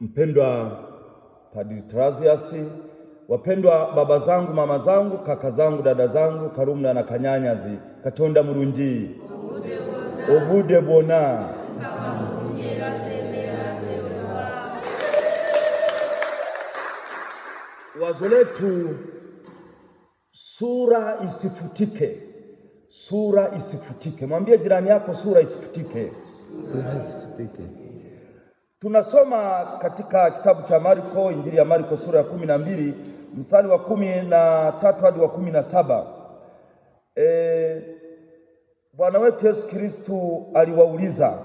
mpendwa Padri Trazias, wapendwa baba zangu, mama zangu, kaka zangu, dada zangu, Karumna na Kanyanyazi, Katonda Mulungi, Obude bona. Wazo letu, sura isifutike. Sura isifutike. Mwambie jirani yako, sura isifutike. Sura isifutike. Tunasoma katika kitabu cha Marko, Injili ya Marko sura ya 12 mstari wa 13 hadi wa 17. Bwana wetu Yesu Kristo aliwauliza,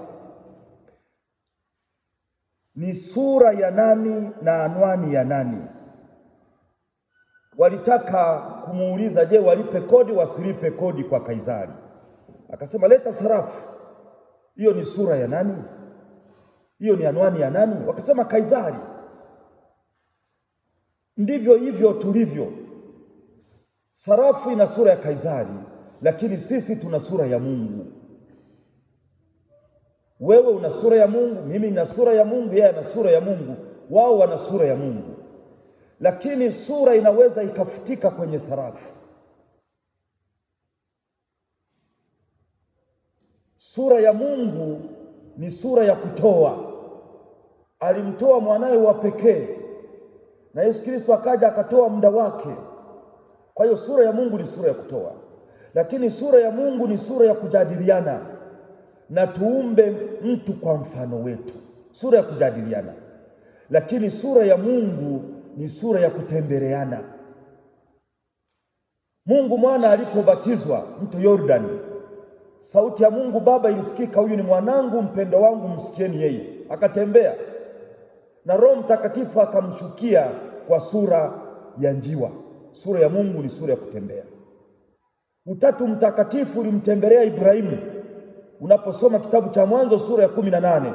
ni sura ya nani na anwani ya nani? Walitaka kumuuliza, je, walipe kodi wasilipe kodi kwa Kaisari? Akasema, leta sarafu. Hiyo ni sura ya nani? Hiyo ni anwani ya nani? Wakasema, Kaisari. Ndivyo hivyo tulivyo. Sarafu ina sura ya Kaisari, lakini sisi tuna sura ya Mungu. Wewe una sura ya Mungu, mimi nina sura ya Mungu, yeye ana sura ya Mungu, wao wana sura ya Mungu. Lakini sura inaweza ikafutika kwenye sarafu. Sura ya Mungu ni sura ya kutoa. Alimtoa mwanawe wa pekee, na Yesu Kristo akaja akatoa muda wake. Kwa hiyo sura ya Mungu ni sura ya kutoa, lakini sura ya Mungu ni sura ya kujadiliana, na tuumbe mtu kwa mfano wetu. Sura ya kujadiliana. Lakini sura ya Mungu ni sura ya kutembeleana. Mungu mwana alipobatizwa mto Yordani, sauti ya Mungu Baba ilisikika, huyu ni mwanangu mpendwa wangu, msikieni yeye. Akatembea na Roho Mtakatifu akamshukia kwa sura ya njiwa. Sura ya Mungu ni sura ya kutembea. Utatu Mtakatifu ulimtembelea Ibrahimu. Unaposoma kitabu cha Mwanzo sura ya 18,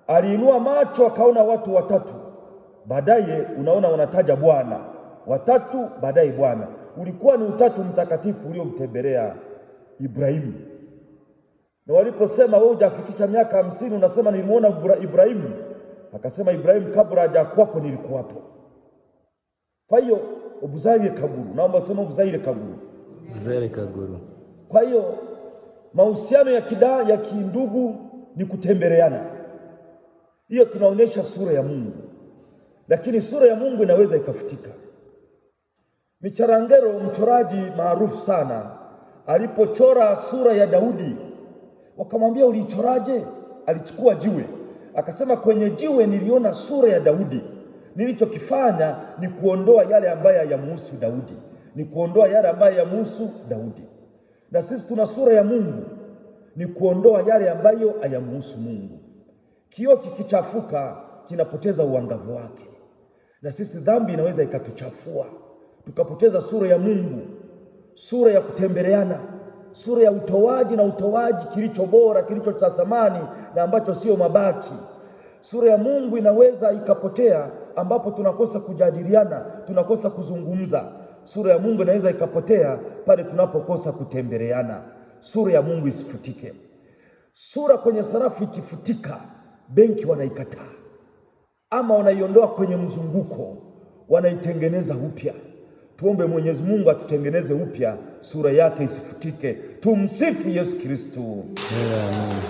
aliinua macho akaona watu watatu. Baadaye unaona wanataja Bwana, watatu baadaye Bwana. Ulikuwa ni Utatu Mtakatifu uliomtembelea Ibrahimu. Na waliposema, wewe hujafikisha miaka 50 unasema nilimuona Ibrahimu, akasema, Ibrahimu kabla hajakuwapo nilikuwapo. Kwa hiyo obuzaire kaguru, naomba useme obuzaire kaguru. Obuzaire kaguru. Kwa hiyo mahusiano ya kindugu ni kutembeleana. Hiyo tunaonyesha sura ya Mungu. Lakini sura ya Mungu inaweza ikafutika. Micharangelo, mchoraji maarufu sana, alipochora sura ya Daudi, wakamwambia, ulichoraje? Alichukua jiwe, akasema, kwenye jiwe niliona sura ya Daudi. Nilichokifanya ni kuondoa yale ambayo hayamhusu Daudi, ni kuondoa yale ambayo hayamhusu Daudi. Na sisi tuna sura ya Mungu, ni kuondoa yale ambayo hayamhusu Mungu. Kioo kikichafuka kinapoteza uangavu wake, na sisi dhambi inaweza ikatuchafua tukapoteza sura ya Mungu, sura ya kutembeleana, sura ya utoaji, na utoaji kilicho bora, kilicho cha thamani na ambacho sio mabaki. Sura ya Mungu inaweza ikapotea ambapo tunakosa kujadiliana, tunakosa kuzungumza. Sura ya Mungu inaweza ikapotea pale tunapokosa kutembeleana. Sura ya Mungu isifutike. Sura kwenye sarafu ikifutika, benki wanaikataa ama wanaiondoa kwenye mzunguko, wanaitengeneza upya. Tuombe Mwenyezi Mungu atutengeneze upya, sura yake isifutike. Tumsifu Yesu Kristo. Amen.